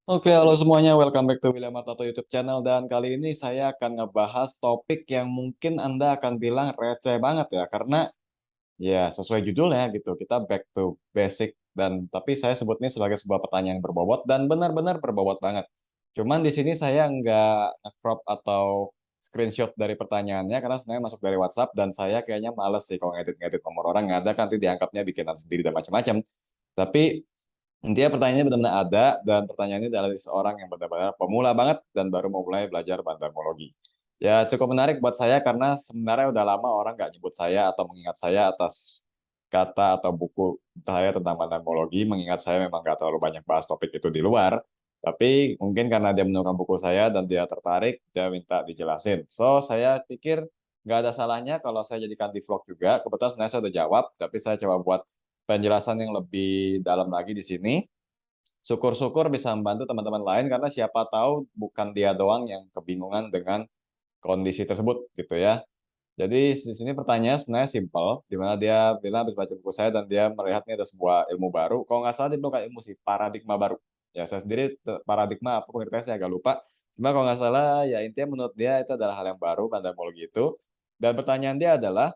Oke, halo semuanya, welcome back to William Artato YouTube channel dan kali ini saya akan ngebahas topik yang mungkin Anda akan bilang receh banget ya, karena ya sesuai judulnya gitu, kita back to basic dan tapi saya sebutnya sebagai sebuah pertanyaan yang berbobot dan benar-benar berbobot banget. Cuman di sini saya nggak crop atau screenshot dari pertanyaannya karena sebenarnya masuk dari WhatsApp dan saya kayaknya males sih kalau ngedit-ngedit nomor orang, nggak ada kan nanti dianggapnya bikinan sendiri dan macam-macam. Tapi intinya pertanyaannya benar-benar ada, dan pertanyaan ini dari seorang yang benar-benar pemula banget dan baru mau mulai belajar bandarmologi. Ya cukup menarik buat saya karena sebenarnya udah lama orang nggak nyebut saya atau mengingat saya atas kata atau buku saya tentang bandarmologi, mengingat saya memang nggak terlalu banyak bahas topik itu di luar. Tapi mungkin karena dia menemukan buku saya dan dia tertarik, dia minta dijelasin. So, saya pikir nggak ada salahnya kalau saya jadikan di vlog juga. Kebetulan sebenarnya saya udah jawab, tapi saya coba buat penjelasan yang lebih dalam lagi di sini. Syukur-syukur bisa membantu teman-teman lain karena siapa tahu bukan dia doang yang kebingungan dengan kondisi tersebut gitu ya. Jadi di sini pertanyaannya sebenarnya simpel, di mana dia bilang habis baca buku saya dan dia melihat ini ada sebuah ilmu baru. Kalau nggak salah dia bukan ilmu sih, paradigma baru. Ya saya sendiri paradigma apa pengertiannya saya agak lupa. Cuma kalau nggak salah ya intinya menurut dia itu adalah hal yang baru pandemologi itu. Dan pertanyaan dia adalah,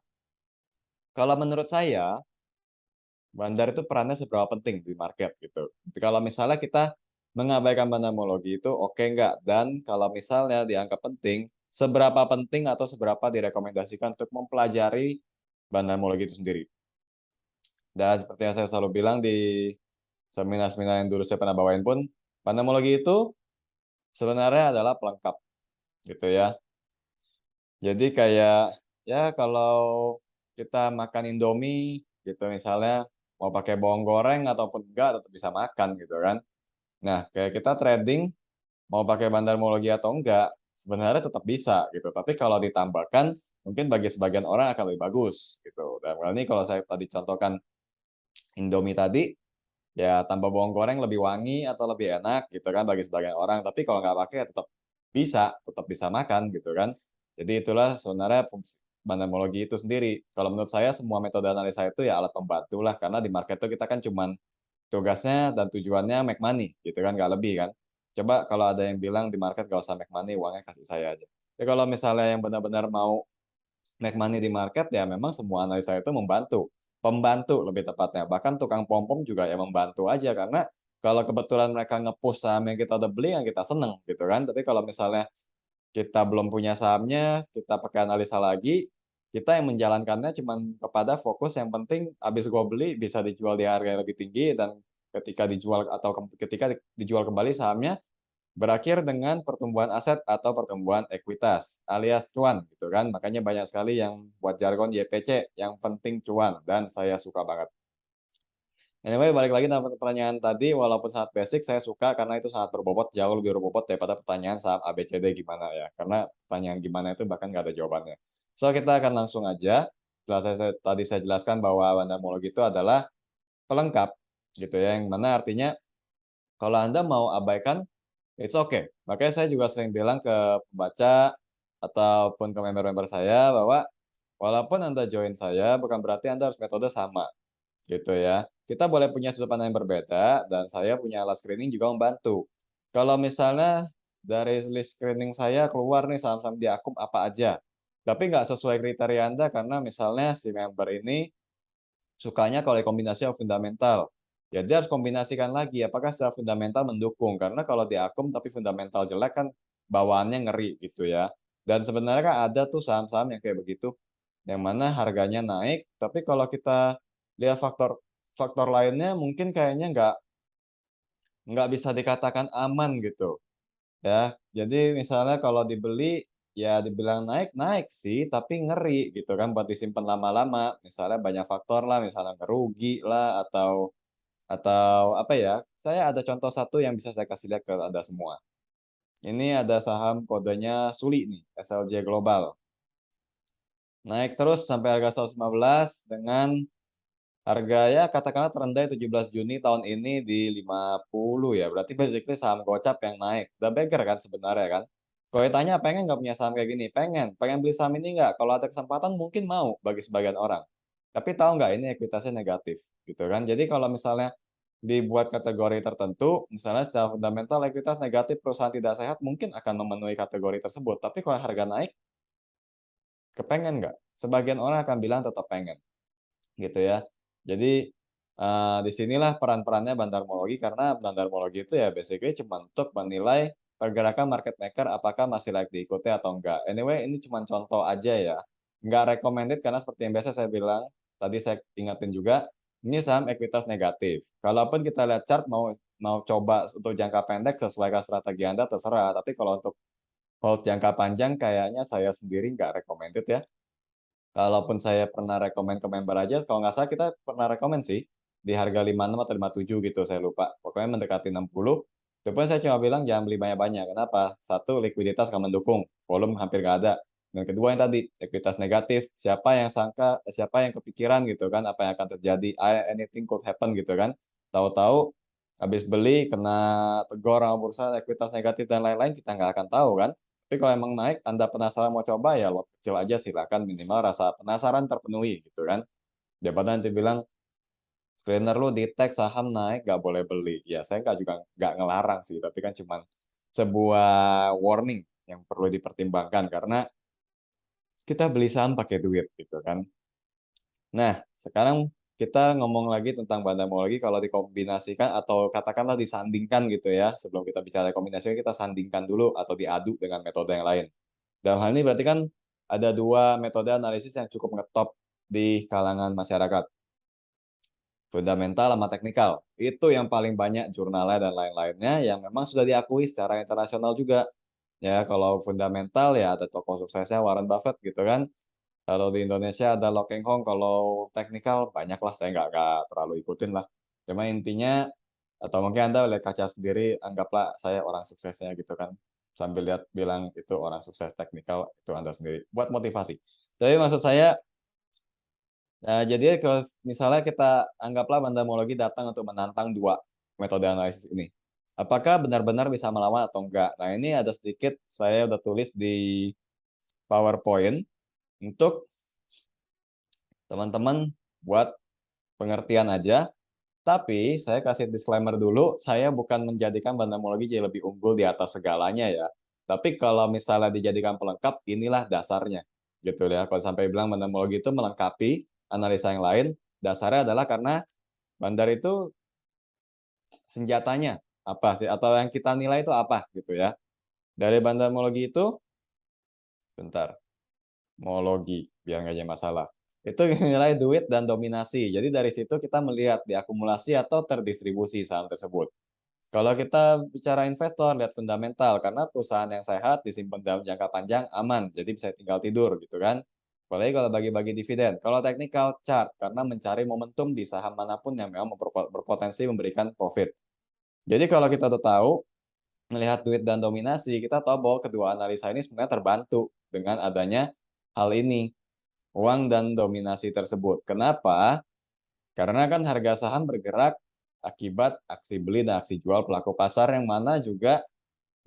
kalau menurut saya bandar itu perannya seberapa penting di market gitu. Kalau misalnya kita mengabaikan bandarmologi itu oke nggak? Dan kalau misalnya dianggap penting, seberapa penting atau seberapa direkomendasikan untuk mempelajari bandarmologi itu sendiri. Dan seperti yang saya selalu bilang di seminar-seminar yang dulu saya pernah bawain pun, bandarmologi itu sebenarnya adalah pelengkap gitu ya. Jadi kayak, ya kalau kita makan Indomie gitu misalnya, mau pakai bawang goreng ataupun enggak tetap bisa makan gitu kan. Nah, kayak kita trading, mau pakai bandarmologi atau enggak, sebenarnya tetap bisa gitu. Tapi kalau ditambahkan, mungkin bagi sebagian orang akan lebih bagus gitu. Dan hal ini kalau saya tadi contohkan Indomie tadi, ya tambah bawang goreng lebih wangi atau lebih enak gitu kan bagi sebagian orang, tapi kalau nggak pakai ya tetap bisa makan gitu kan. Jadi itulah sebenarnya fungsi bandarmologi itu sendiri. Kalau menurut saya semua metode analisa itu ya alat pembantu lah, karena di market itu kita kan cuman tugasnya dan tujuannya make money gitu kan, nggak lebih kan. Coba kalau ada yang bilang di market nggak usah make money, uangnya kasih saya aja. Ya kalau misalnya yang benar-benar mau make money di market, ya memang semua analisa itu membantu. Pembantu lebih tepatnya. Bahkan tukang pom-pom juga ya membantu aja, karena kalau kebetulan mereka nge-push saham yang kita udah beli, yang kita seneng gitu kan. Tapi kalau misalnya kita belum punya sahamnya, kita pakai analisa lagi, kita yang menjalankannya cuman kepada fokus yang penting habis gua beli bisa dijual di harga yang lebih tinggi, dan ketika dijual atau ketika dijual kembali sahamnya, berakhir dengan pertumbuhan aset atau pertumbuhan ekuitas, alias cuan gitu kan. Makanya banyak sekali yang buat jargon YPC, yang penting cuan, dan saya suka banget. Anyway, balik lagi dalam pertanyaan tadi, walaupun sangat basic, saya suka karena itu sangat berbobot, jauh lebih berbobot daripada pertanyaan saat ABCD gimana ya. Karena pertanyaan gimana itu bahkan nggak ada jawabannya. So, kita akan langsung aja. Setelah tadi saya jelaskan bahwa bandarmologi itu adalah pelengkap, gitu ya, yang mana artinya kalau Anda mau abaikan, it's okay. Makanya saya juga sering bilang ke pembaca ataupun ke member-member saya bahwa walaupun Anda join saya, bukan berarti Anda harus metode sama, gitu ya. Kita boleh punya sudut pandang yang berbeda, dan saya punya alat screening juga membantu. Kalau misalnya dari list screening saya keluar nih saham-saham di akun apa aja, tapi nggak sesuai kriteria Anda karena misalnya si member ini sukanya kalau kombinasi yang fundamental. Ya dia harus kombinasikan lagi, apakah secara fundamental mendukung, karena kalau di akum tapi fundamental jelek kan bawaannya ngeri gitu ya. Dan sebenarnya kan ada tuh saham-saham yang kayak begitu, yang mana harganya naik, tapi kalau kita lihat faktor faktor lainnya mungkin kayaknya nggak bisa dikatakan aman gitu. Ya, jadi misalnya kalau dibeli, ya dibilang naik, naik sih, tapi ngeri gitu kan buat disimpan lama-lama. Misalnya banyak faktor lah, misalnya ngerugi lah, atau apa ya, saya ada contoh satu yang bisa saya kasih lihat ke Anda semua. Ini ada saham kodenya SULI nih, SLJ Global. Naik terus sampai harga 115 dengan harga ya katakanlah terendah 17 Juni tahun ini di 50 ya, berarti basically saham gocap yang naik. The beggar kan sebenarnya kan. Kalau ditanya pengen nggak punya saham kayak gini? Pengen. Pengen beli saham ini nggak? Kalau ada kesempatan mungkin mau bagi sebagian orang. Tapi tahu nggak ini ekuitasnya negatif gitu kan. Jadi kalau misalnya dibuat kategori tertentu, misalnya secara fundamental ekuitas negatif perusahaan tidak sehat mungkin akan memenuhi kategori tersebut, tapi kalau harga naik, kepengen nggak? Sebagian orang akan bilang tetap pengen, gitu ya. Jadi, di sinilah peran-perannya bandarmologi, karena bandarmologi itu ya basically cuma untuk menilai pergerakan market maker apakah masih layak diikuti atau enggak. Anyway, ini cuma contoh aja ya, nggak recommended karena seperti yang biasa saya bilang, tadi saya ingatin juga, ini saham ekuitas negatif. Kalaupun kita lihat chart mau mau coba untuk jangka pendek sesuaikan strategi Anda terserah, tapi kalau untuk hold jangka panjang kayaknya saya sendiri nggak recommended ya. Kalaupun saya pernah rekomen ke member aja, kalau nggak salah kita pernah rekomen sih, di harga 56 atau 57 gitu, saya lupa. Pokoknya mendekati 60, itu pun saya cuma bilang jangan beli banyak-banyak. Kenapa? Satu, likuiditas akan mendukung, volume hampir nggak ada. Dan kedua yang tadi, ekuitas negatif, siapa yang sangka, siapa yang kepikiran gitu kan, apa yang akan terjadi, anything could happen gitu kan. Tahu-tahu habis beli kena tegur sama bursa, ekuitas negatif dan lain-lain, kita nggak akan tahu kan. Tapi kalau emang naik, Anda penasaran mau coba, ya lot kecil aja silakan, minimal rasa penasaran terpenuhi gitu kan. Daripada nanti bilang, "Screener lu di-tag saham naik nggak boleh beli." Ya saya nggak juga nggak ngelarang sih, tapi kan cuman sebuah warning yang perlu dipertimbangkan, karena kita beli saham pakai duit gitu kan. Nah, sekarang kita ngomong lagi tentang bandamologi kalau dikombinasikan atau katakanlah disandingkan gitu ya, sebelum kita bicara kombinasi kita sandingkan dulu atau diadu dengan metode yang lain. Dalam hal ini berarti kan ada 2 metode analisis yang cukup ngetop di kalangan masyarakat, fundamental sama teknikal. Itu yang paling banyak jurnalnya dan lain-lainnya yang memang sudah diakui secara internasional juga. Ya, kalau fundamental ya ada tokoh suksesnya Warren Buffett gitu kan. Kalau di Indonesia ada Lo Keng Hong, kalau teknikal banyaklah, saya nggak terlalu ikutin lah. Cuma intinya atau mungkin Anda lihat kaca sendiri, anggaplah saya orang suksesnya gitu kan. Sambil lihat bilang itu orang sukses teknikal, itu Anda sendiri, buat motivasi. Tapi maksud saya, jadi kalau misalnya kita anggaplah bandamologi datang untuk menantang 2 metode analisis ini. Apakah benar-benar bisa melawan atau enggak? Nah, ini ada sedikit saya udah tulis di PowerPoint untuk teman-teman buat pengertian aja, tapi saya kasih disclaimer dulu, saya bukan menjadikan bandamologi jadi lebih unggul di atas segalanya ya. Tapi kalau misalnya dijadikan pelengkap, inilah dasarnya, gitu ya. Kalau sampai bilang bandamologi itu melengkapi analisa yang lain, dasarnya adalah karena bandar itu senjatanya apa sih, atau yang kita nilai itu apa, gitu ya. Dari bandamologi itu, bentar, mologi, biar nggak jadi masalah. Itu nilai duit dan dominasi. Jadi dari situ kita melihat diakumulasi atau terdistribusi saham tersebut. Kalau kita bicara investor, lihat fundamental, karena perusahaan yang sehat disimpan dalam jangka panjang aman, jadi bisa tinggal tidur gitu kan. Apalagi kalau bagi-bagi dividen. Kalau technical chart, karena mencari momentum di saham manapun yang memang berpotensi memberikan profit. Jadi kalau kita udah tahu, melihat duit dan dominasi, kita tahu bahwa kedua analisa ini sebenarnya terbantu dengan adanya hal ini, uang dan dominasi tersebut. Kenapa? Karena kan harga saham bergerak akibat aksi beli dan aksi jual pelaku pasar yang mana juga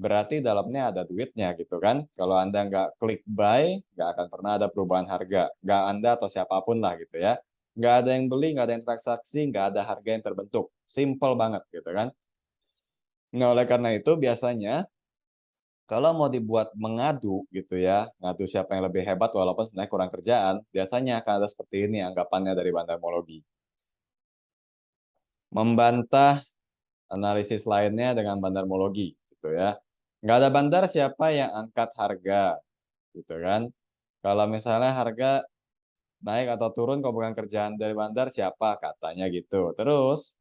berarti dalamnya ada duitnya gitu kan. Kalau Anda nggak klik buy, nggak akan pernah ada perubahan harga. Nggak Anda atau siapapun lah gitu ya. Nggak ada yang beli, nggak ada yang transaksi, nggak ada harga yang terbentuk. Simple banget gitu kan. Nah, oleh karena itu biasanya kalau mau dibuat mengadu gitu ya, ngadu siapa yang lebih hebat walaupun sebenarnya kurang kerjaan, biasanya akan ada seperti ini anggapannya dari bandarmologi. Membantah analisis lainnya dengan bandarmologi gitu ya. Nggak ada bandar siapa yang angkat harga gitu kan. Kalau misalnya harga naik atau turun kalau bukan kerjaan dari bandar siapa katanya gitu. Terus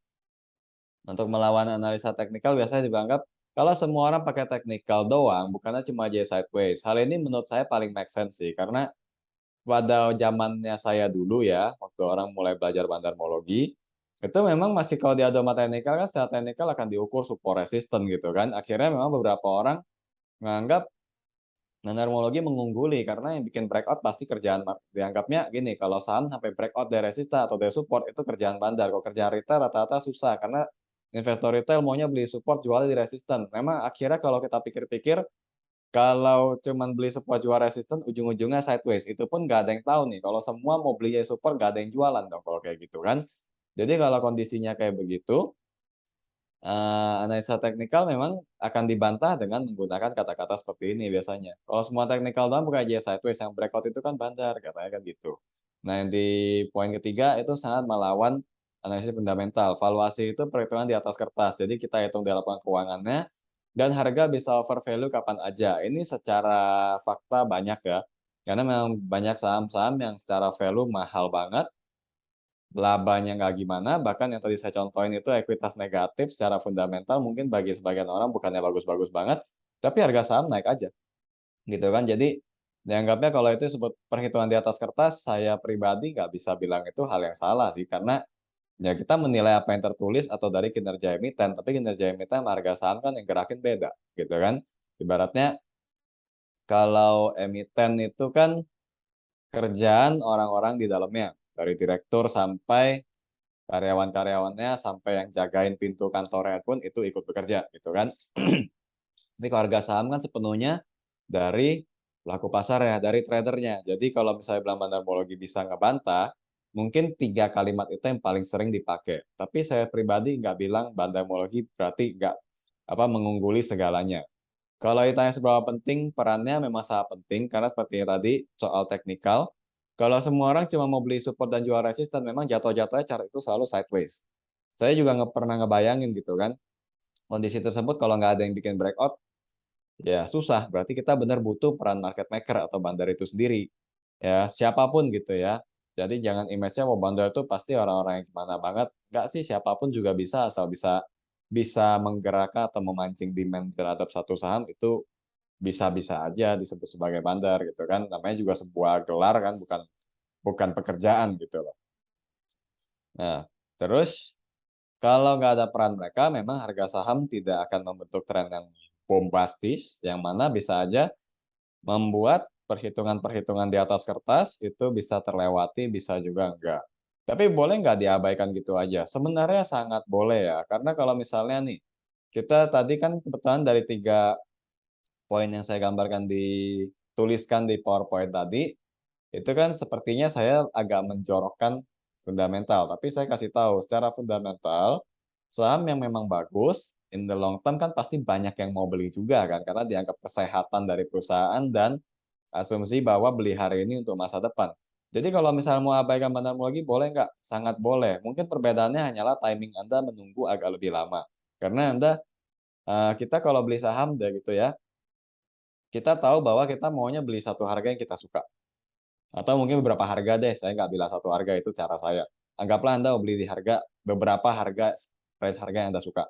untuk melawan analisa teknikal biasanya dianggap kalau semua orang pakai teknikal doang, bukannya cuma aja sideways. Hal ini menurut saya paling make sense sih, karena pada zamannya saya dulu ya, waktu orang mulai belajar bandarmologi, itu memang masih kalau di adoma teknikal kan secara teknikal akan diukur support resisten gitu kan. Akhirnya memang beberapa orang menganggap bandarmologi mengungguli karena yang bikin breakout pasti kerjaan dianggapnya gini, kalau saham sampai breakout dari resisten atau dari support itu kerjaan bandar. Kalau kerjaan retail rata-rata susah karena investor retail maunya beli support jualnya di resisten. Memang akhirnya kalau kita pikir-pikir kalau cuman beli support jual resisten, ujung-ujungnya sideways, itu pun nggak ada yang tahu nih, kalau semua mau beli support nggak ada yang jualan dong kalau kayak gitu kan. Jadi kalau kondisinya kayak begitu, Analisa teknikal memang akan dibantah dengan menggunakan kata-kata seperti ini biasanya. Kalau semua teknikal doang bukan aja sideways, yang breakout itu kan bandar, katanya kan gitu. Nah, yang di poin ketiga itu sangat melawan analisis fundamental. Valuasi itu perhitungan di atas kertas, jadi kita hitung di laporan keuangannya, dan harga bisa overvalue kapan aja. Ini secara fakta banyak ya, karena memang banyak saham-saham yang secara value mahal banget, labanya nggak gimana, bahkan yang tadi saya contohin itu ekuitas negatif secara fundamental mungkin bagi sebagian orang bukannya bagus-bagus banget, tapi harga saham naik aja, gitu kan. Jadi, dianggapnya kalau itu disebut perhitungan di atas kertas, saya pribadi nggak bisa bilang itu hal yang salah sih, karena ya kita menilai apa yang tertulis atau dari kinerja emiten, tapi kinerja emiten sama harga saham kan yang gerakin beda, gitu kan. Ibaratnya kalau emiten itu kan kerjaan orang-orang di dalamnya, dari direktur sampai karyawan-karyawannya sampai yang jagain pintu kantornya pun itu ikut bekerja gitu kan. Tapi kalau harga saham kan sepenuhnya dari pelaku pasar ya, dari tradernya. Jadi kalau misalnya bilang bandarmologi bisa ngebantah, mungkin 3 kalimat itu yang paling sering dipakai. Tapi saya pribadi nggak bilang bandarmologi berarti nggak mengungguli segalanya. Kalau ditanya seberapa penting, perannya memang sangat penting karena seperti tadi soal teknikal, kalau semua orang cuma mau beli support dan jual resisten, memang jatuh-jatuhnya chart itu selalu sideways. Saya juga nggak pernah ngebayangin gitu kan, kondisi tersebut kalau nggak ada yang bikin breakout, ya susah. Berarti kita benar butuh peran market maker atau bandar itu sendiri. Ya, siapapun gitu ya. Jadi jangan image-nya, mau bandar itu pasti orang-orang yang gimana banget. Nggak sih, siapapun juga bisa, asal bisa bisa menggerakkan atau memancing demand terhadap satu saham itu bisa-bisa aja disebut sebagai bandar gitu kan. Namanya juga sebuah gelar kan, bukan bukan pekerjaan gitu loh. Nah, terus kalau nggak ada peran mereka, memang harga saham tidak akan membentuk tren yang bombastis, yang mana bisa aja membuat perhitungan-perhitungan di atas kertas itu bisa terlewati, bisa juga enggak. Tapi boleh nggak diabaikan gitu aja? Sebenarnya sangat boleh ya, karena kalau misalnya nih, kita tadi kan kebetulan dari 3 poin yang saya gambarkan dituliskan di PowerPoint tadi, itu kan sepertinya saya agak menjorokkan fundamental, tapi saya kasih tahu secara fundamental, saham yang memang bagus, in the long term kan pasti banyak yang mau beli juga kan, karena dianggap kesehatan dari perusahaan dan asumsi bahwa beli hari ini untuk masa depan. Jadi kalau misalnya mau abaikan lagi boleh nggak? Sangat boleh. Mungkin perbedaannya hanyalah timing Anda menunggu agak lebih lama. Karena kita kalau beli saham deh gitu ya, kita tahu bahwa kita maunya beli satu harga yang kita suka. Atau mungkin beberapa harga deh, saya nggak bilang satu harga, itu cara saya. Anggaplah Anda mau beli di harga beberapa harga, range harga yang Anda suka.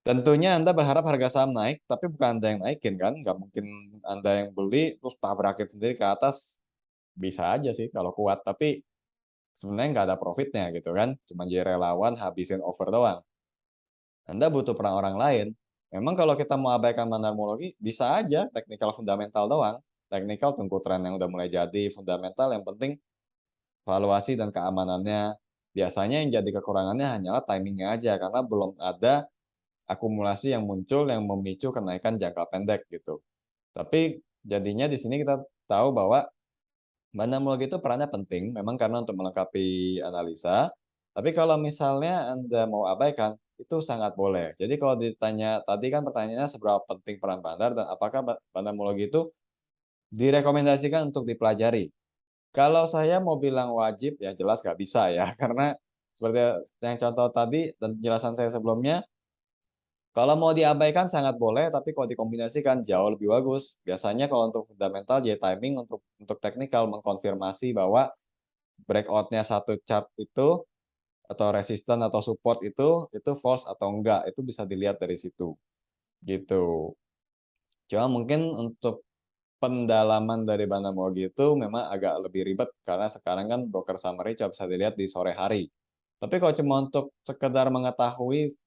Tentunya Anda berharap harga saham naik, tapi bukan Anda yang naikin kan, nggak mungkin Anda yang beli terus tabrakin sendiri ke atas, bisa aja sih kalau kuat, tapi sebenarnya nggak ada profitnya gitu kan, cuma jadi relawan habisin over doang. Anda butuh peran orang lain. Memang kalau kita mau abaikan manarmologi, bisa aja teknikal fundamental doang. Teknikal tunggu tren yang udah mulai jadi, fundamental yang penting valuasi dan keamanannya. Biasanya yang jadi kekurangannya hanyalah timingnya aja, karena belum ada akumulasi yang muncul yang memicu kenaikan jangka pendek gitu. Tapi jadinya di sini kita tahu bahwa Bandarmologi itu perannya penting, memang karena untuk melengkapi analisa, tapi kalau misalnya Anda mau abaikan, itu sangat boleh. Jadi kalau ditanya, tadi kan pertanyaannya seberapa penting peran bandar dan apakah bandarmologi itu direkomendasikan untuk dipelajari. Kalau saya mau bilang wajib, ya jelas nggak bisa ya, karena seperti yang contoh tadi dan penjelasan saya sebelumnya, kalau mau diabaikan sangat boleh, tapi kalau dikombinasikan jauh lebih bagus. Biasanya kalau untuk fundamental, jadi timing, untuk teknikal mengkonfirmasi bahwa breakout-nya satu chart itu, atau resisten atau support itu false atau enggak, itu bisa dilihat dari situ, gitu. Cuma mungkin untuk pendalaman dari Banamogi itu memang agak lebih ribet, karena sekarang kan broker summary cuma bisa dilihat di sore hari. Tapi kalau cuma untuk sekedar mengetahui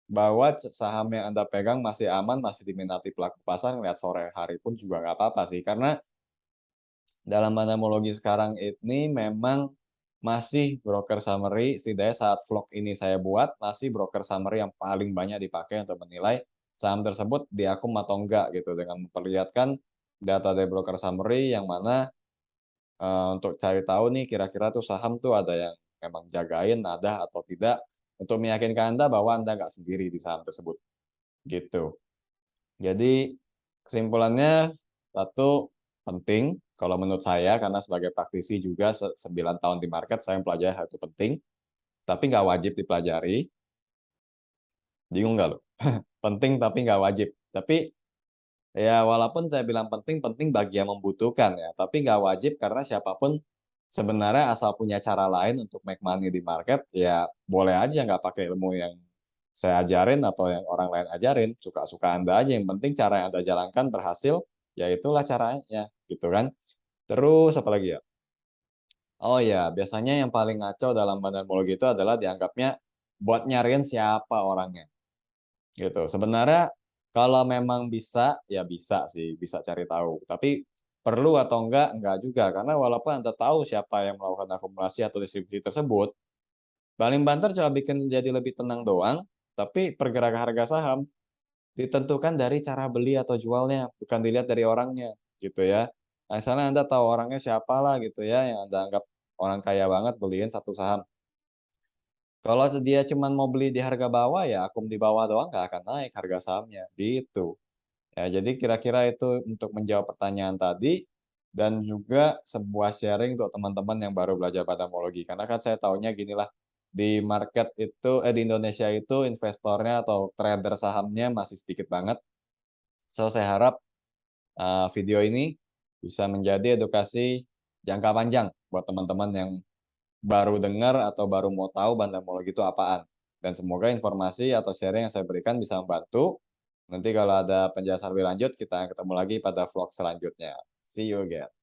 bahwa saham yang Anda pegang masih aman, masih diminati pelaku pasar, ngelihat sore hari pun juga nggak apa-apa sih, karena dalam bandarmologi sekarang ini memang masih broker summary, setidaknya saat vlog ini saya buat, masih broker summary yang paling banyak dipakai untuk menilai saham tersebut diakum atau enggak gitu, dengan memperlihatkan data dari broker summary yang mana, untuk cari tahu nih kira-kira tuh saham tuh ada yang memang jagain, ada atau tidak. untuk meyakinkan Anda bahwa Anda nggak sendiri di saham tersebut, gitu. Jadi kesimpulannya, satu, penting kalau menurut saya karena sebagai praktisi juga 9 tahun di market saya mempelajari hal itu penting, tapi nggak wajib dipelajari. Bingung nggak lo? Penting tapi nggak wajib. Tapi ya walaupun saya bilang penting, penting bagi yang membutuhkan ya, tapi nggak wajib karena siapapun sebenarnya asal punya cara lain untuk make money di market, ya boleh aja nggak pakai ilmu yang saya ajarin atau yang orang lain ajarin, suka-suka Anda aja, yang penting cara yang Anda jalankan berhasil, ya itulah caranya, gitu kan. Terus apa lagi ya? Oh ya, biasanya yang paling ngaco dalam pandemologi itu adalah dianggapnya buat nyariin siapa orangnya. Gitu. Sebenarnya kalau memang bisa, ya bisa sih, bisa cari tahu. Tapi perlu atau enggak juga. Karena walaupun Anda tahu siapa yang melakukan akumulasi atau distribusi tersebut, paling banter cuma bikin jadi lebih tenang doang, tapi pergerakan harga saham ditentukan dari cara beli atau jualnya, bukan dilihat dari orangnya, gitu ya. Misalnya Anda tahu orangnya siapalah gitu ya, yang Anda anggap orang kaya banget beliin satu saham. Kalau dia cuman mau beli di harga bawah, ya akum di bawah doang nggak akan naik harga sahamnya, gitu. Ya, jadi kira-kira itu untuk menjawab pertanyaan tadi, dan juga sebuah sharing untuk teman-teman yang baru belajar padamologi. Karena kan saya tahunya ginilah, di market itu di Indonesia itu investornya atau trader sahamnya masih sedikit banget. So, saya harap, video ini bisa menjadi edukasi jangka panjang buat teman-teman yang baru dengar atau baru mau tahu bandamologi itu apaan. Dan semoga informasi atau sharing yang saya berikan bisa membantu. Nanti kalau ada penjelasan lebih lanjut, kita ketemu lagi pada vlog selanjutnya. See you again.